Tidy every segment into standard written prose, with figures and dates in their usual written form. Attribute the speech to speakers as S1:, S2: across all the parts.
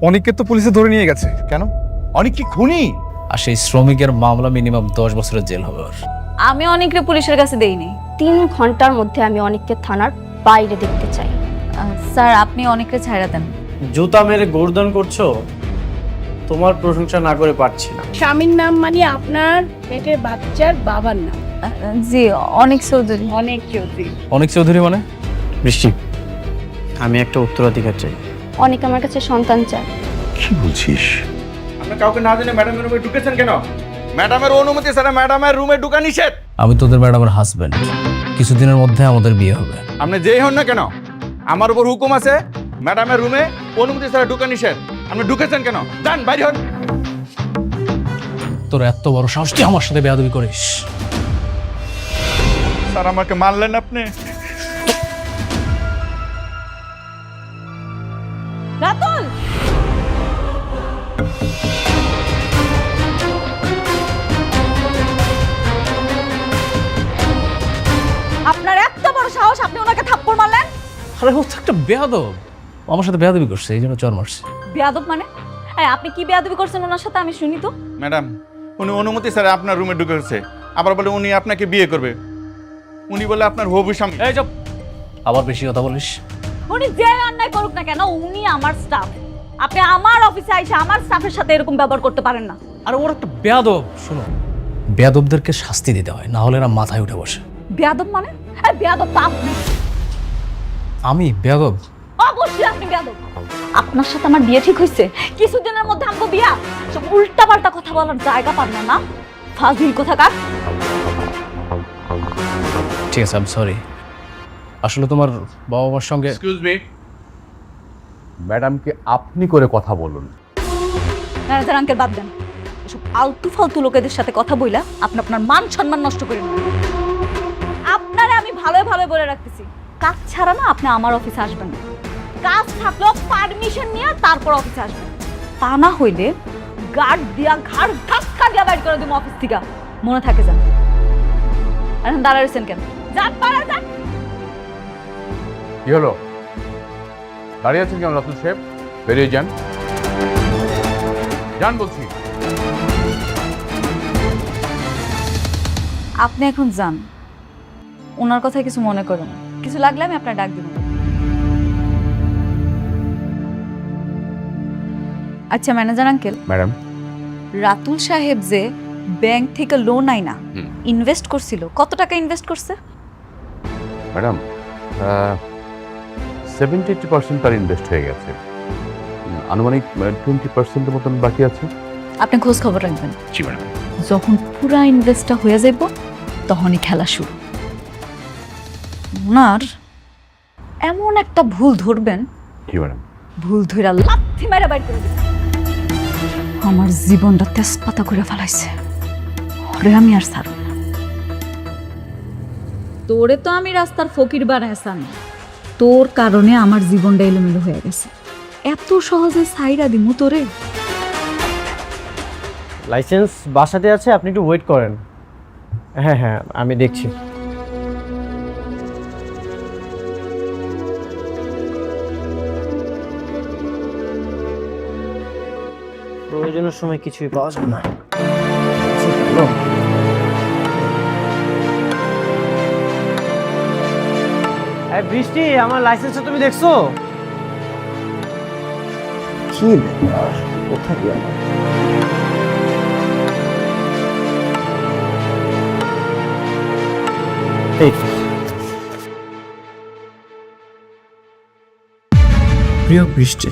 S1: অনেককে তো পুলিশে ধরে নিয়ে গেছে।
S2: কেন? অনেক কি খুনি?
S3: আর সেই শ্রমিকের মামলা মিনিমাম 10 বছরের জেল হবে ওর।
S4: আমি অনেকরে পুলিশের কাছে দেইনি।
S5: 3 ঘন্টার মধ্যে আমি অনেককে থানার বাইরে দেখতে চাই।
S4: স্যার আপনি অনেকরে ছাইড়া দেন।
S6: জুতা মেরে গর্দন করছো, তোমার প্রশংসা না করে পারছি না।
S7: স্বামীর নাম মানে আপনার পেটের বাচ্চার বাবার নাম।
S4: জি অনেক চৌধুরী।
S7: অনেক চৌধুরী।
S3: অনেক চৌধুরী মানে?
S6: বৃষ্টি, আমি একটা উত্তরাধিকার চাই।
S5: অনেক আমার কাছে সন্তান চায়।
S2: কি বলছিস? আপনি কাউকে না জেনে ম্যাডামের রুমে ঢুকেছেন কেন? ম্যাডামের অনুমতি ছাড়া ম্যাডামের রুমে ঢোকা নিষেধ।
S3: আমি তোদের ম্যাডামের হাজবেন্ড, কিছুদিনের মধ্যে আমাদের বিয়ে হবে।
S2: আপনি যেই হন না কেন, আমার উপর হুকুম আছে, ম্যাডামের রুমে অনুমতি ছাড়া ঢোকা নিষেধ। আপনি ঢুকেছেন কেন? যান বাইরে হন।
S3: তোর এত বড় সাহস, তুই আমার সাথে বেয়াদবি করিস?
S2: স্যার আমাকে মারলেন আপনি।
S4: রাতুল আপনার এত বড় সাহস, আপনি ওনাকে থাপ্পড় মারলেন?
S3: আরে ও তো একটা বেয়াদব, ও আমার সাথে বেয়াদবি করছে, এই জন্য চর মারছে।
S4: বেয়াদব মানে? আপনি কি বেয়াদবি করছেন ওনার সাথে আমি শুনি তো।
S2: ম্যাডাম, উনি অনুমতি ছাড়া আপনার রুমে ঢুকেছে। আবার বলে উনি আপনাকে বিয়ে করবে। উনি বলে আপনার হবু স্বামী।
S3: এই চুপ, আবার বেশি কথা বলিস।
S4: উনি যে অন্যায় করুক না কেন, উনি আমার স্টাফ। আপনি আমার অফিসে আইসা আমার স্টাফের সাথে এরকম ব্যবহার করতে পারেন না।
S3: আরে ওর একটা বেয়াদব। শোনো, বেয়াদবদেরকে শাস্তি দিতে হয়, না হলে এরা মাথায় উঠে বসে।
S4: বেয়াদব মানে? বেয়াদব তো আপনি।
S3: আমি বেয়াদব?
S4: অবশ্যই আপনি বেয়াদব। আপনার সাথে আমার বিয়ে ঠিক হয়েছে, কিছুদিনের মধ্যে আমগো বিয়া। সব উল্টা পাল্টা কথা বলার জায়গা পান না, না ফাজিল কোথাকার।
S3: ঠিক আছে, আই এম সরি। আসলে তোমার বাবা মার সঙ্গে।
S2: এক্সকিউজ মি,
S8: ম্যাডামকে আপনি করে কথা বলুন।
S4: ম্যানেজার আঙ্কেল বাদ দেন। এসব আলতু ফালতু লোকেদের সাথে কথা বইলা আপনি আপনার মান সম্মান নষ্ট করেন না। আপনারে আমি ভালো ভালো বলে রাখতেছি, কাজ ছাড়া না আপনি আমার অফিসে আসবেন না। কাজ থাকলেও পারমিশন নিয়ে তারপর অফিসে আসবেন। তা না হইলে গার্ড দিয়া ঘাড় ধাক্কা দিয়া বাইর করে দিব অফিস থেকে। মনে থাকে যান। এখন দাঁড়াইছেন কেন? যান পারা যান।
S8: কি হলো, দাঁড়িয়ে আছেন কেন রাতুল সাহেব? বেরিয়ে যান, যান বলছি।
S4: আপনি এখন যান, ওনার কথায় কিছু মনে করেন। কিছু লাগলে আমি আপনার ডাক দিব। আচ্ছা ম্যানেজার আঙ্কেল,
S8: ম্যাডাম,
S4: রাতুল সাহেব যে ব্যাংক থেকে লোন আইনা ইনভেস্ট করছিল, কত টাকা ইনভেস্ট করছে?
S8: ম্যাডাম 70-80% তার ইনভেস্ট হয়ে গেছে। আনুমানিক 20% মতন বাকি আছে।
S4: আপনি খোঁজ খবর রাখবেন।
S8: জি ম্যাডাম।
S4: যখন পুরা ইনভেস্টটা হয়ে যাইব তখনই খেলা শুরু। ওনার এমন একটা ভুল ধরবেন,
S8: জি ম্যাডাম।
S4: ভুল ধইরা লাথি মেরে বাইর করে দিবেন। আমার জীবনটা তেজপাতা করে ফেলাইছে, ওরে আমি আর ছাড়ব না। তোরে তো আমি রাস্তার ফকির বানাইছাম, তোর কারণে আমার জীবনটা এলোমেলো হয়ে গেছে। এত সহজে ছাইরা দিমু তোরে?
S6: লাইসেন্স বাসাতে আছে, আপনি একটু ওয়েট করেন। হ্যাঁ হ্যাঁ, আমি দেখছি। প্রয়োজনের সময় কিছুই পাওয়া যাবে না। বৃষ্টি, আমার লাইসেন্সটা তুমি দেখছো? কি ব্যাপার, কোথায় গেল?
S9: প্রিয় বৃষ্টি,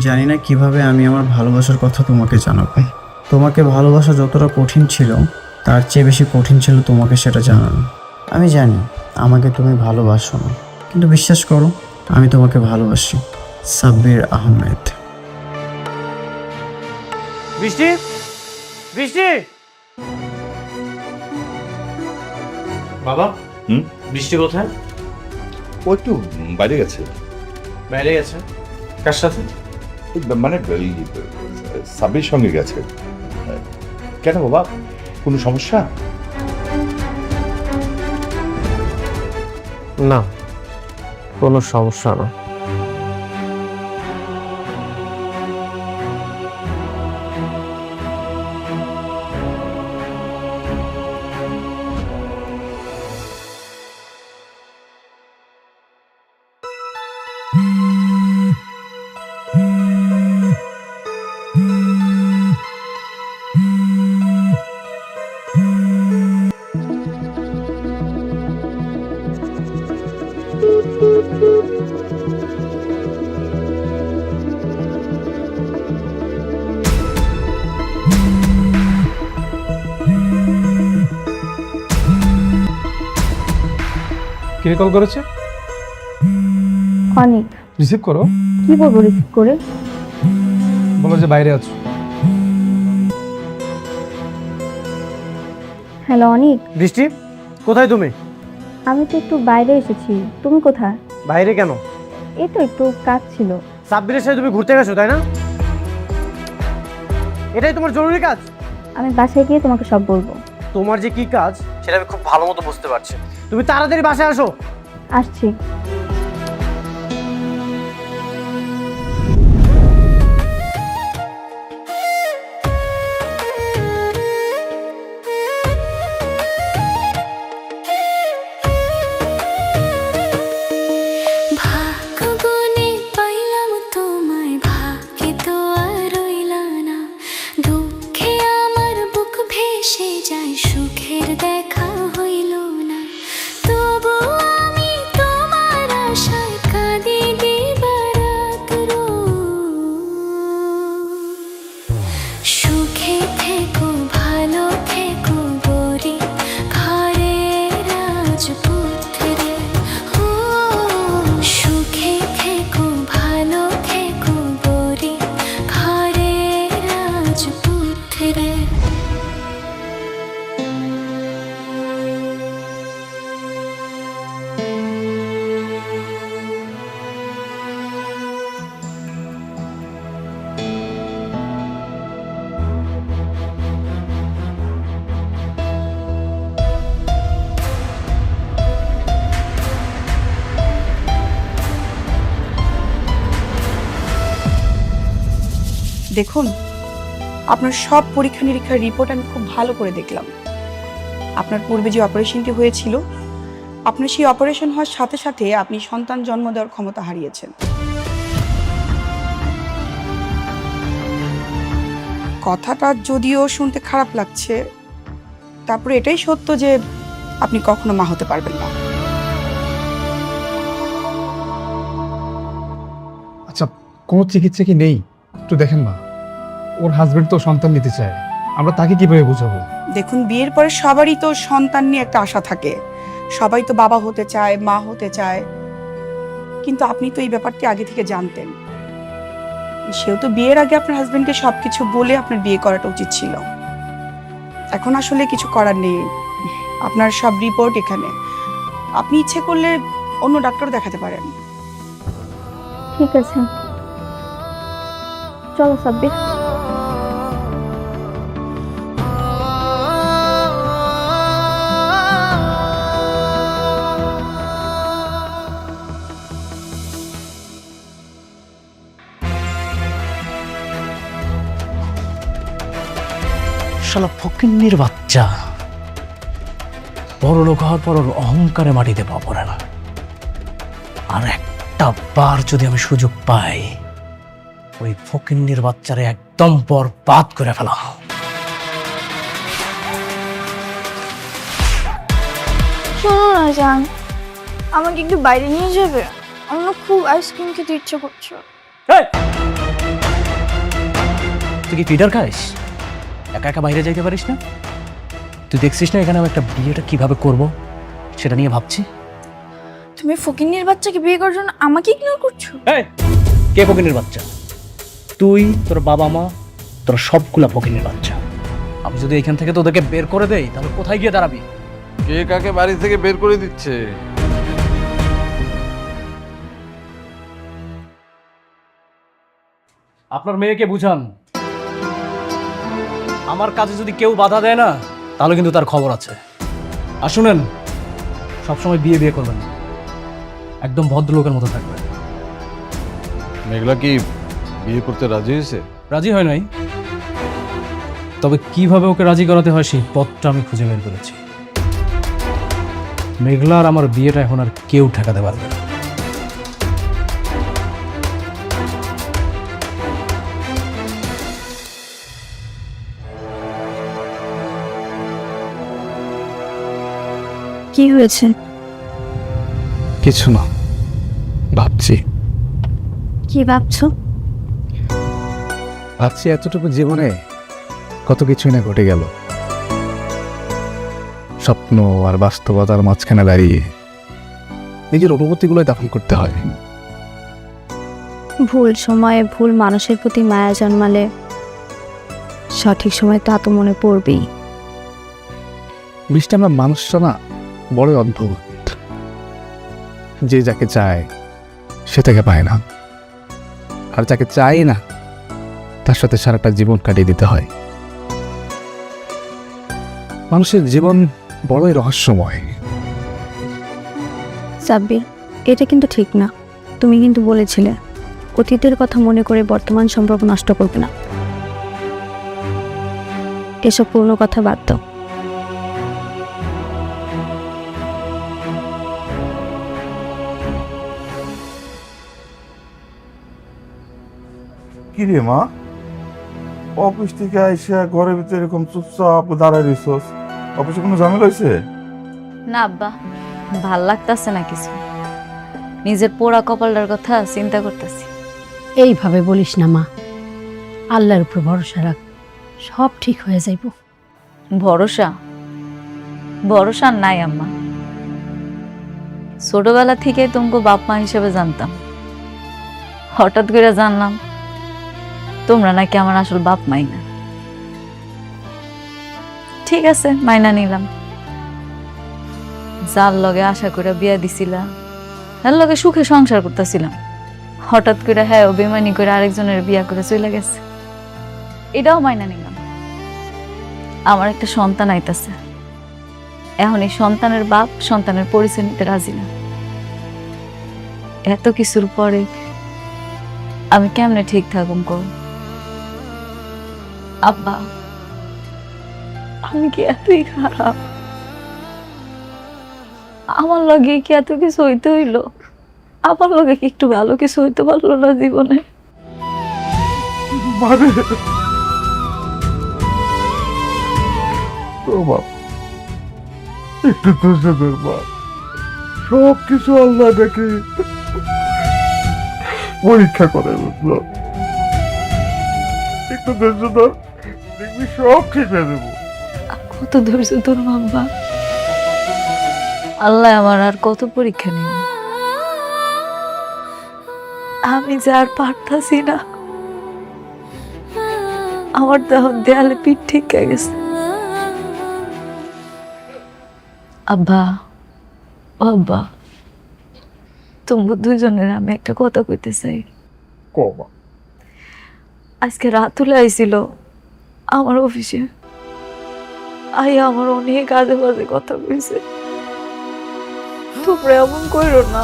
S9: জানি না কিভাবে আমি আমার ভালোবাসার কথা তোমাকে জানাবো। তোমাকে ভালোবাসা যতটা কঠিন ছিল, তার চেয়ে বেশি কঠিন ছিল তোমাকে সেটা জানানো। আমি জানি আমাকে তুমি ভালোবাসো না, কিন্তু বিশ্বাস করো আমি তোমাকে ভালোবাসি। সাব্বির আহমেদ।
S6: বৃষ্টি, বৃষ্টি, বাবা। বৃষ্টি কোথায়?
S2: ও একটু বাইরে গেছে।
S6: বাইরে গেছে? কার সাথে?
S2: মানে সাব্বির সঙ্গে গেছে। কেন বাবা, কোনো সমস্যা?
S6: না, কোনো সমস্যা না।
S1: কে কল করেছে?
S5: অনেক।
S1: রিসিভ করো।
S5: কি বলবো রিসিভ করে?
S1: বলো যে বাইরে আছো।
S5: হ্যালো অনিক,
S6: বৃষ্টি, কোথায় তুমি?
S5: আমি তো একটু বাইরে এসেছি, তুমি কোথায়?
S6: বাইরে কেন?
S5: এই তো একটু কাজ ছিল।
S6: সাব্বিরের সাথে তুমি ঘুরতে গেছো তাই না? এটাই তোমার জরুরি কাজ?
S5: আমি বাসায় গিয়ে তোমাকে সব বলবো।
S6: তোমার যে কি কাজ সেটা আমি খুব ভালো মতো বুঝতে পারছি। তুমি তাড়াতাড়ি বাসায় আসো।
S5: আসছি।
S7: দেখুন, আপনার সব পরীক্ষা নিরীক্ষার রিপোর্ট আমি খুব ভালো করে দেখলাম। আপনার পূর্বে যে অপারেশনটি হয়েছিল, আপনার সেই অপারেশন হওয়ার সাথে সাথে আপনি সন্তান জন্ম দেওয়ার ক্ষমতা হারিয়েছেন। কথাটা যদিও শুনতে খারাপ লাগছে, তারপরে এটাই সত্য যে আপনি কখনো মা হতে পারবেন না।
S1: আচ্ছা, কোনো চিকিৎসা কি নেই? একটু দেখেন না, ওর হাজবেন্ড তো সন্তান নিতে চায়, আমরা তাকে কিভাবে বোঝাবো?
S7: দেখুন, বিয়ের পরে সবারই তো সন্তান নিয়ে একটা আশা থাকে, সবাই তো বাবা হতে চায়, মা হতে চায়, কিন্তু আপনি তো এই ব্যাপারটি আগে থেকে জানতেন। সেও তো বিয়ের আগে আপনার হাজবেন্ডকে সবকিছু বলে আপনার বিয়ে করাটা উচিত ছিল। এখন আসলে কিছু করার নেই, আপনার সব রিপোর্ট এখানে। আপনি ইচ্ছে করলে অন্য ডাক্তার দেখাতে পারেন।
S5: ঠিক আছে, চলো সাব্বির।
S3: শালা ফকিন্নির বাচ্চা, বড় লোক হওয়ার পর ওর অহংকারে মাটিতে পা পড়ে না। আর একটা বার যদি আমি সুযোগ পাই, ওই ফকিন্নির বাচ্চারে একদম বরবাদ করে ফেলা।
S10: শোনো না জান, আমাকে একটু বাইরে নিয়ে যাবে? আমার না খুব আইসক্রিম খেতে ইচ্ছে করছে।
S3: তুই কি ফিডার খাইস? একা একা বাইরে যাইতে পারিস না? তুই দেখছিস না এখানে আমি একটা বিয়েটা কিভাবে করব সেটা নিয়ে ভাবছি।
S10: তুমি ফকিন্নির বাচ্চাকে বিয়ে করার জন্য আমাকে ইগনোর করছো?
S3: কে ফকিন্নির বাচ্চা? তুই, তোর বাবা মা, তোর সবগুলা ফকিন্নির বাচ্চা। আমি যদি এখান থেকে তোদেরকে বের করে দেই তাহলে কোথায় গিয়ে দাঁড়াবি?
S2: কে কাকে বাড়ি থেকে বের করে দিচ্ছে?
S3: আপনার মেয়েকে বুঝান, আমার কাজে যদি কেউ বাধা দেয় না তাহলে কিন্তু তার খবর আছে। আর শুনেন, সবসময় বিয়ে বিয়ে করবেন না, একদম ভদ্রলোকের মতো থাকবেন।
S2: মেঘলা কি বিয়ে করতে রাজি হয়েছে?
S3: রাজি হয় নাই, তবে কিভাবে ওকে রাজি করাতে হয় সেই পথটা আমি খুঁজে বের করেছি। মেঘলার আমার বিয়েটা এখন আর কেউ ঠেকাতে পারবে না।
S10: কি হয়েছে?
S1: কিছু না, ভাবছি।
S10: কি ভাবছো?
S1: ভাবছি এতটুকু জীবনে কত কিছুই না ঘটে গেল, স্বপ্ন আর বাস্তবতার মাঝখানে দাঁড়িয়ে নিজের অনুভূতিগুলোই দাফন করতে হয়।
S5: ভুল সময়ে ভুল মানুষের প্রতি মায়া জন্মালে সঠিক সময় তা তো মনে পড়বেই।
S1: বৃষ্টি, আমরা মানুষটা না বড়ই অদ্ভুত। যে যাকে চায় সে তাকে পায় না, আর যাকে চাই না তার সাথে সারাটা জীবন কাটিয়ে দিতে হয়। মানুষের জীবন বড়ই রহস্যময়।
S5: সাব্বির, এটা কিন্তু ঠিক না। তুমি কিন্তু বলেছিলে অতীতের কথা মনে করে বর্তমান সম্পর্ক নষ্ট করবে না। এসব পুরনো কথা বাদ দাও।
S11: কি রে মা, অফিস থেকে আইসা ঘরের ভিতরে এরকম চুপচাপ দাঁড়ায় রইছস? অফিসে কোনো ঝামেলা হয়েছে?
S4: না আব্বা, ভাল লাগতাছে না কিছু। নিজের পোড়া কপালটার কথা চিন্তা করতেছি।
S12: এইভাবে বলিস না মা, আল্লাহর উপর ভরসা রাখ, সব ঠিক হয়ে যাইব।
S4: ভরসা ভরসা নাই আম্মা। ছোটবেলা থেকে তোমাকে বাপ মা হিসেবে জানতাম, হঠাৎ করে জানলাম তোমরা নাকি আমার আসল বাপ মাই না। ঠিক আছে, মাইনা নিলাম। যার লগে আশা করে বিয়া দিছিলাম, তার লগে সুখে সংসার করতেছিলাম, হঠাৎ করে হ্যাঁ বেমানি করে আরেকজনের বিয়া করে চলে গেছে। এটাও মাইনা নিলাম। আমার একটা সন্তান আইতাছে, এখন এই সন্তানের বাপ সন্তানের পরিচয় নিতে রাজি না। এত কিছুর পরে আমি কেমনে ঠিক থাকুম কর? আব্বা, আমি কি এতই খারাপ? আমার লগে কি এত কিছু হইতে হইল? আমার লগে কি একটু ভালো কিছু হইতে পারলো না জীবনে?
S11: মানে তো বাপ, একটু ধৈর্য ধর বাপ, সব কিছু আল্লাহ দেখে পরীক্ষা করে, বুঝলো? একটু ধৈর্য ধর, দেখবি সব ঠিক হয়ে যাবো।
S4: কত ধৈর্য তোর আব্বা? আল্লাহ আমার আর কত পরীক্ষা নেই। আমি যে আর পারতাছি না, আমার তখন দেয়ালে পিঠ ঠিক গেছে। আব্বা, ও আব্বা, তোমরা দুইজনের আমি একটা কথা কইতে চাই।
S11: কবা?
S4: আজকে রাতুলে আইছিল আমার অফিসে, আমার অনেক আজে বাজে কথা কইছে। তোমরা এমন কইরো না,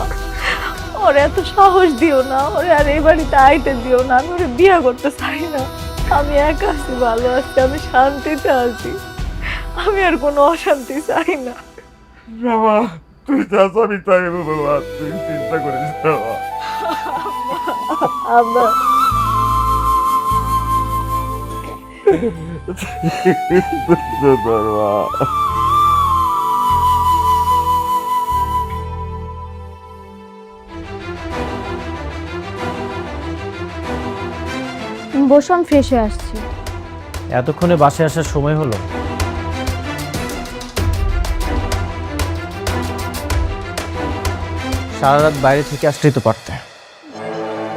S4: ওরে এত সাহস দিও না, ওরে আর এই বাড়িতে আইতে দিও না। আমি ওরে বিয়ে করতে চাই না। আমি একা আছি, ভালো আছি, আমি শান্তিতে আছি। আমি আর কোনো অশান্তি চাই না।
S11: বাবা, তুই যা চাবি তাই হবে বাবা, তুই চিন্তা করিস না বাবা।
S4: আব্বা,
S5: বসো, আমি ফ্রেশ হয়ে আসছি।
S6: এতক্ষণে বাসায় আসার সময় হলো? সারা রাত বাইরে থেকে আসলেই তো পারতে।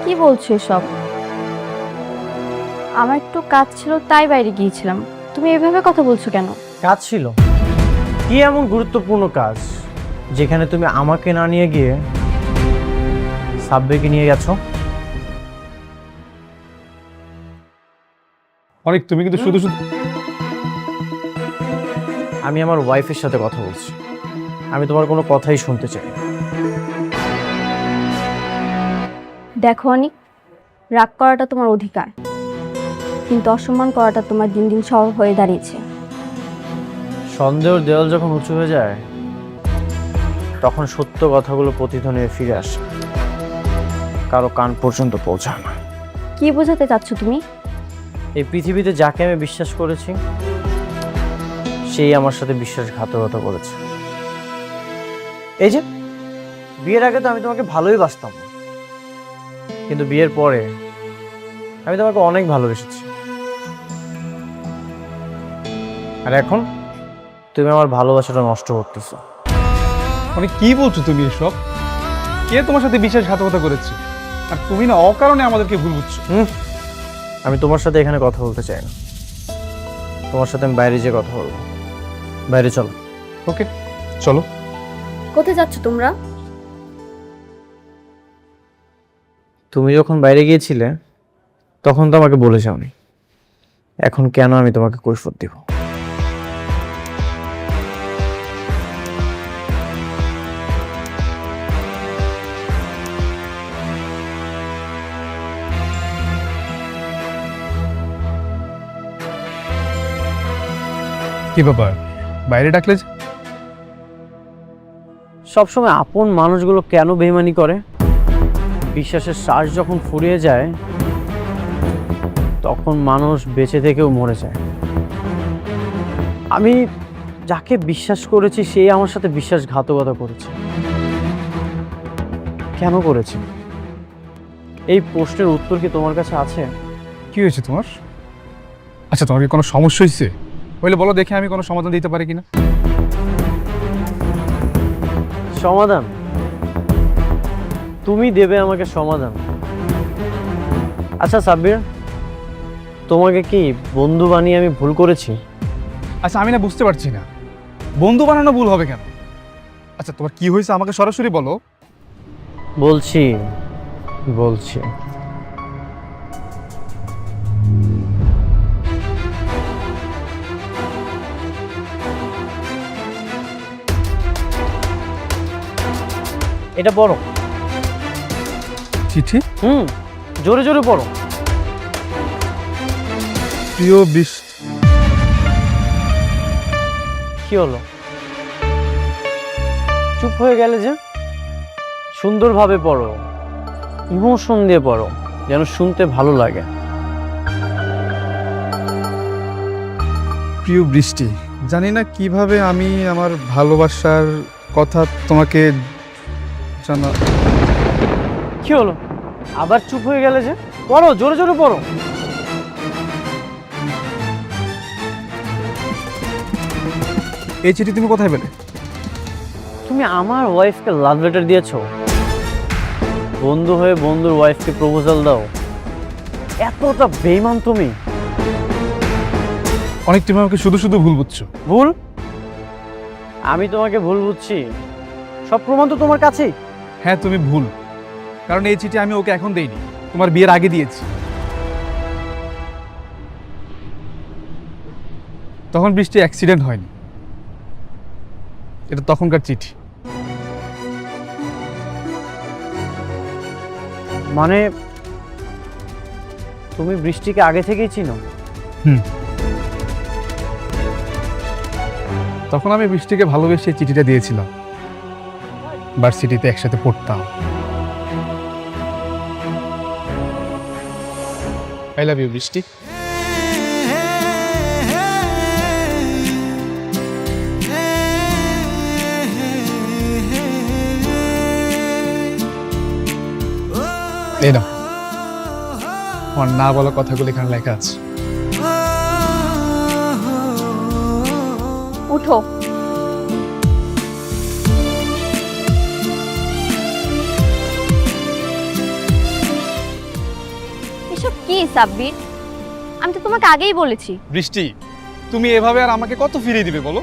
S5: কি বলছো এসব? আমার একটু কাজ ছিল তাই বাইরে গিয়েছিলাম। তুমি এভাবে কথা বলছো কেন?
S6: কাজ ছিল? কি এমন গুরুত্বপূর্ণ কাজ যেখানে তুমি আমাকে না নিয়ে গিয়ে সাব্বিরকে নিয়ে গেছো?
S1: অনেক, তুমি কিন্তু শুধু শুধু
S6: আমি আমার ওয়াইফের সাথে কথা বলছি, আমি তোমার কোনো কথাই শুনতে চাই না।
S5: দেখো অনিক, রাগ করাটা তোমার অধিকার, কিন্তু অসম্মান করাটা তোমার দিন দিন স্বভাব হয়ে দাঁড়িয়েছে।
S6: সন্দেহের দেওয়াল যখন উঁচু হয়ে যায় তখন সত্য কথাগুলো প্রতিধ্বনি ফিরে আসে, কারো কান পর্যন্ত পৌঁছায় না।
S5: কি বোঝাতে চাচ্ছ তুমি?
S6: এই পৃথিবীতে যাকে আমি বিশ্বাস করেছি সেই আমার সাথে বিশ্বাসঘাতকতা করেছে। এই যে বিয়ের আগে তো আমি তোমাকে ভালোই বাসতাম, কিন্তু বিয়ের পরে আমি তোমাকে অনেক ভালোবেসেছি, আর এখন তুমি আমার ভালোবাসাটা নষ্ট করতেছো।
S1: অনেক, কি বলছো তুমি এসব? কে তোমার সাথে বিশ্বাসঘাতকতা করেছে? আর তুমি না অকারণে আমাদেরকে ভুল বুঝছো।
S6: আমি তোমার সাথে এখানে কথা বলতে চাই না, তোমার সাথে আমি বাইরে যেয়ে কথা বলবো। বাইরে চলো।
S1: ওকে, চলো।
S5: কোথায় যাচ্ছ তোমরা?
S6: তুমি যখন বাইরে গিয়েছিলে তখন তো আমাকে বলে যাওনি, এখন কেন আমি তোমাকে কৈফিয়ত দিব?
S1: কি ব্যাপার, বাইরে ডাকলে যে?
S6: সবসময় আপন মানুষগুলো কেন বেইমানি করে? বিশ্বাসের শ্বাস যখন ফুরিয়ে যায় তখন মানুষ বেঁচে থেকেও মরে যায়। আমি যাকে বিশ্বাস করেছি সেই আমার সাথে বিশ্বাসঘাতকতা করেছে। কেন করেছে? এই প্রশ্নের উত্তর কি তোমার কাছে আছে?
S1: কি হয়েছে তোমার? আচ্ছা, তোমার কি কোনো সমস্যা হয়েছে? বলে বলো দেখে আমি কোনো সমাধান দিতে পারি কিনা।
S6: সমাধান? তুমি দেবে আমাকে সমাধান? আচ্ছা সাব্বির, তোমাকে কি বন্ধু বানিয়ে আমি ভুল করেছি?
S1: আচ্ছা, আমি না বুঝতে পারছি না, বন্ধু বানানো ভুল হবে কেন? আচ্ছা, তোমার কি হয়েছে আমাকে সরাসরি বলো।
S6: বলছি বলছি এটা পড়ো।
S1: চিঠি?
S6: জোরে জোরে পড়ো।
S1: প্রিয় বৃষ্টি।
S6: কি হলো, চুপ হয়ে গেলে যে? সুন্দরভাবে পড়ো, ইমোশন দিয়ে পড়ো, যেন শুনতে ভালো লাগে।
S1: প্রিয় বৃষ্টি, জানি না কিভাবে আমি আমার ভালোবাসার কথা তোমাকে জানা।
S6: কি হলো, আবার চুপ হয়ে গেলে যে? পড়ো, জোরে জোরে পড়ো।
S1: এই চিঠি তুমি কোথায় পেলে?
S6: তুমি আমার ওয়াইফকে লাভ লেটার দিয়েছো? বন্ধু হয়ে বন্ধুর ওয়াইফকে প্রপোজাল দাও? এতটা বেইমান তুমি?
S1: অনেক তুমি আমাকে শুধু শুধু ভুল বুঝছো।
S6: ভুল? আমি তোমাকে ভুল বুঝছি? সব প্রমাণ তো তোমার কাছেই।
S1: হ্যাঁ, তুমি ভুল, কারণ এই চিঠি আমি ওকে এখন দেইনি, তোমার বিয়ের আগে দিয়েছি। তখন বৃষ্টি অ্যাক্সিডেন্ট হয়নি, এটা তখনকার চিঠি।
S6: মানে তুমি বৃষ্টিকে আগে থেকেই চিনো?
S1: তখন আমি বৃষ্টিকে ভালোবেসে চিঠিটা দিয়েছিলাম, ভার্সিটিতে একসাথে পড়তাম। আই লাভ ইউ বৃষ্টি। এই না, আমার না বলা কথাগুলো এখানে লেখা আছে।
S5: উঠো। এসব কি সাব্বির? আমি তো তোমাকে আগেই বলেছি।
S1: বৃষ্টি, তুমি এভাবে আর আমাকে কত ফিরিয়ে দিবে বলো?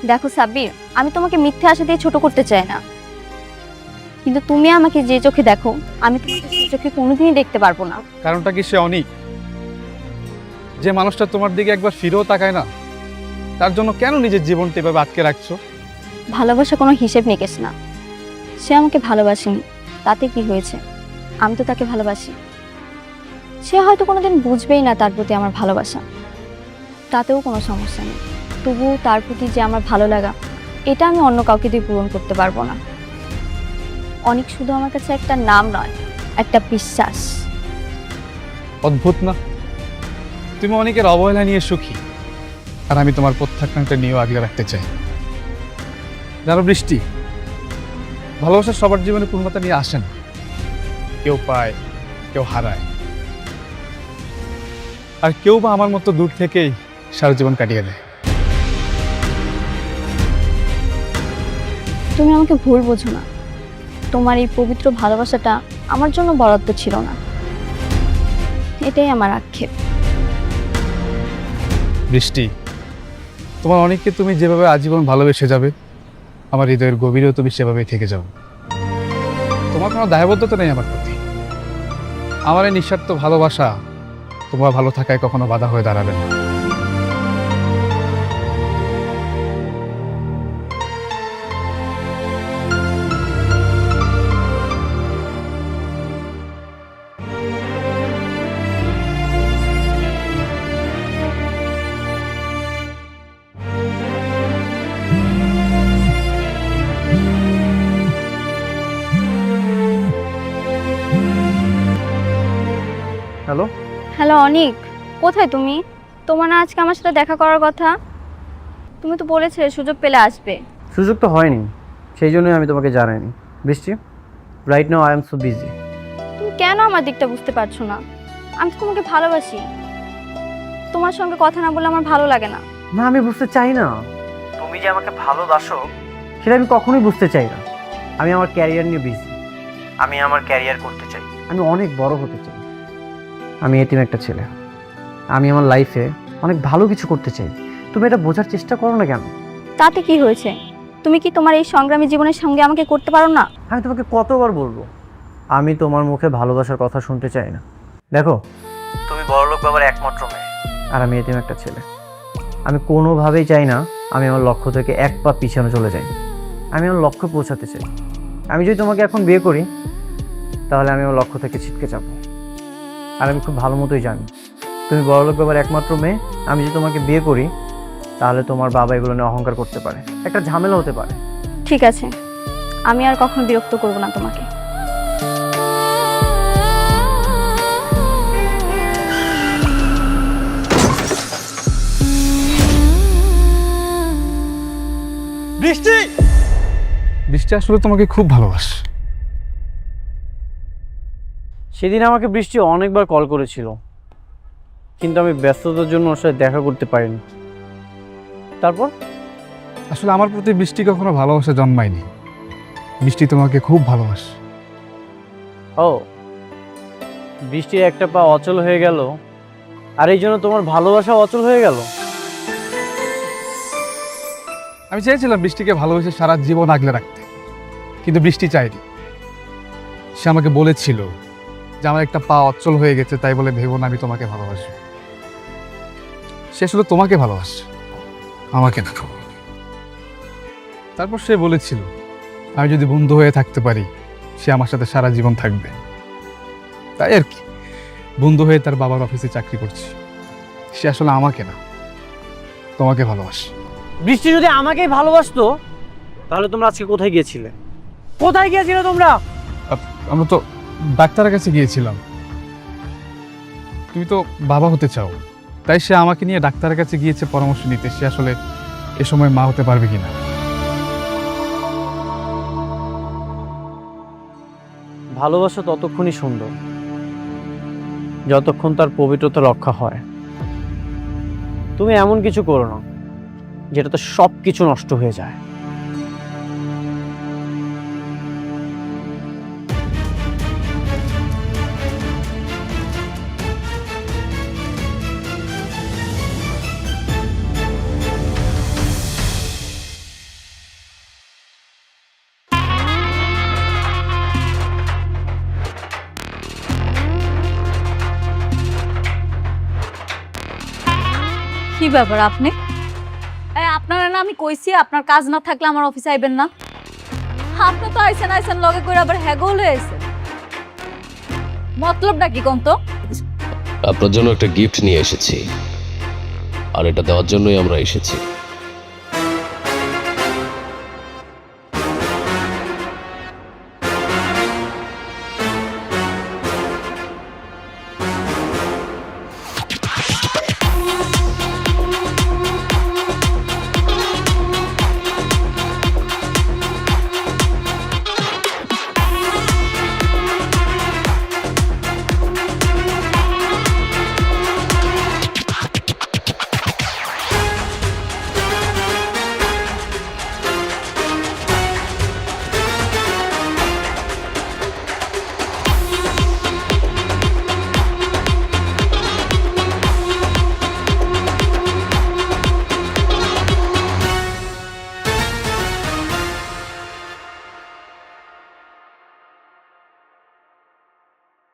S5: দেখো সাব্বির, আমি তোমাকে মিথ্যে আশা দিয়ে ছোট করতে চাই না, কিন্তু তুমি আমাকে যে চোখে দেখো আমি তোমাকে সেই চোখে কোনোদিনই দেখতে পারবো না।
S1: কারণটা কি সে অনেক? যে মানুষটা তোমার দিকে একবার ফিরেও তাকায় না, তার জন্য কেন নিজের জীবনটা এভাবে আটকে রাখছো?
S5: ভালোবাসা কোনো হিসেব নিকেশ না। সে আমাকে ভালোবাসেনি, তাতে কি হয়েছে? আমি তো তাকে ভালোবাসি। সে হয়তো কোনোদিন বুঝবেই না তার প্রতি আমার ভালোবাসা, তাতেও কোনো সমস্যা নেই। তবুও তার প্রতি যে আমার ভালো লাগা, এটা আমি অন্য কাউকে দিয়ে পূরণ করতে পারবো না। অনেক শুধু আমার কাছে একটা নাম নয়, একটা বিশ্বাস।
S1: অদ্ভুত না, তুমি অনেকের অবহেলা নিয়ে সুখী, আর আমি তোমার প্রত্যাখ্যানটা নিয়েও আগলে রাখতে চাই। জানো বৃষ্টি, ভালোবাসা সবার জীবনে পূর্ণতা নিয়ে আসে না, কেউ পায়, কেউ হারায়, আর কেউ বা আমার মতো দূর থেকেই সারা জীবন কাটিয়ে দেয়।
S5: তুমি আমাকে ভুল বোঝো না, তোমার এই পবিত্র ভালোবাসাটা আমার জন্য বরাদ্দ ছিল না। এটাই আমার আক্ষেপ।
S1: বৃষ্টি, তোমার অনেককে তুমি যেভাবে আজীবন ভালোবেসে যাবে, আমার হৃদয়ের গভীরেও তুমি সেভাবেই থেকে যাও। তোমার কোনো দায়বদ্ধতা নেই আমার প্রতি। আমার এই নিঃস্বার্থ ভালোবাসা তোমার ভালো থাকায় কখনো বাধা হয়ে দাঁড়াবে না।
S6: হ্যালো,
S5: হ্যালো অনিক, কোথায় তুমি? তোমার না আজকে আমার সাথে দেখা করার কথা? তুমি তো বলেছিলে সুযোগ পেলে আসবে।
S6: সুযোগ তো হয়নি, সেই জন্যই আমি তোমাকে জানাইনি। বৃষ্টি, right now I am so busy.
S5: তুমি কেন আমার দিকটা বুঝতে পারছো না? আমি তো তোমাকে ভালোবাসি। তোমার সঙ্গে কথা না বলে আমার ভালো লাগে না।
S6: না, আমি বুঝতে চাই না। তুমি যে আমাকে ভালোবাসো সেটা আমি কখনোই বুঝতে চাই না। আমি আমার ক্যারিয়ার নিয়ে বিজি। আমি আমার ক্যারিয়ার করতে চাই, আমি অনেক বড় হতে চাই। আমি এতিম একটা ছেলে, আমি আমার লাইফে অনেক ভালো কিছু করতে চাই। তুমি এটা বোঝার চেষ্টা করো না কেন?
S5: তাতে কি হয়েছে? তুমি কি তোমার এই সংগ্রামী জীবনের সঙ্গে আমাকে করতে পারো না?
S6: আমি তোমাকে কতবার বলবো, আমি তোমার মুখে ভালোবাসার কথা শুনতে চাই না। দেখো, তুমি বড়লোক বাবার একমাত্র মেয়ে, আর আমি এতিম একটা ছেলে। আমি কোনোভাবেই চাই না আমি আমার লক্ষ্য থেকে এক পা পিছনে চলে যাই। আমি আমার লক্ষ্যে পৌঁছাতে চাই। আমি যদি তোমাকে এখন বিয়ে করি তাহলে আমি আমার লক্ষ্য থেকে ছিটকে যাব। আর আমি খুব ভালো মতোই জানি তুমি বড়লোক বাবার একমাত্র মেয়ে। আমি যদি তোমাকে বিয়ে করি তাহলে তোমার বাবা এগুলো নিয়ে অহংকার করতে পারে, একটা ঝামেলা হতে পারে।
S5: ঠিক আছে, আমি আর কখনো বিরক্ত করব না তোমাকে।
S6: বৃষ্টি,
S1: বৃষ্টি আসলে তোমাকে খুব ভালোবাসে।
S6: সেদিন আমাকে বৃষ্টি অনেকবার কল করেছিল, কিন্তু আমি ব্যস্ততার জন্য ওর সাথে দেখা করতে পারিনি। তারপর
S1: আসলে আমার প্রতি বৃষ্টি কখনো ভালোবাসা জন্মায়নি। বৃষ্টি তোমাকে খুব ভালোবাসে।
S6: ও, বৃষ্টির একটা পা অচল হয়ে গেল, আর এই জন্য তোমার ভালোবাসা অচল হয়ে গেল।
S1: আমি চেয়েছিলাম বৃষ্টিকে ভালোবেসে সারা জীবন আগলে রাখতে, কিন্তু বৃষ্টি চায়নি। সে আমাকে বলেছিল যে আমার একটা পা অচল হয়ে গেছে, তাই বলে ভেবো না আমি তোমাকে ভালোবাসি। সে আসলে তোমাকে ভালোবাসে, আমাকে না। তারপর সে বলেছিল আমি যদি বন্ধু হয়ে থাকতে পারি সে আমার সাথে সারা জীবন থাকবে। তাই আর কি, বন্ধু হয়ে তার বাবার অফিসে চাকরি করছি। সে আসলে আমাকে না, তোমাকে ভালোবাসে।
S6: বৃষ্টি যদি আমাকেই ভালোবাসতো তাহলে তোমরা আজকে কোথায় গিয়েছিলে? কোথায় গিয়েছিলে তোমরা?
S1: আমরা তো ডাক্তারের কাছে গিয়েছিলাম। তুমি তো বাবা হতে চাও, তাই সে আমাকে নিয়ে ডাক্তারের কাছে গিয়েছে পরামর্শ নিতে সে আসলে এ সময় মা হতে পারবে কিনা।
S6: ভালোবাসা ততক্ষণই সুন্দর যতক্ষণ তার পবিত্রতা রক্ষা হয়। তুমি এমন কিছু করো না যেটাতে সব কিছু নষ্ট হয়ে যায়।
S4: কি ব্যাপার আপনি? আপনারা না আমি কইছি আপনার কাজ না থাকলে আমার অফিসে আইবেন না। আপনি তো আইসেন লগে করে আবার হ্যাগল হয়ে আইছেন। মতলবটা কি কোন তো?
S13: আপনার জন্য একটা গিফট নিয়ে এসেছি, আর এটা দেওয়ার জন্যই আমরা এসেছি।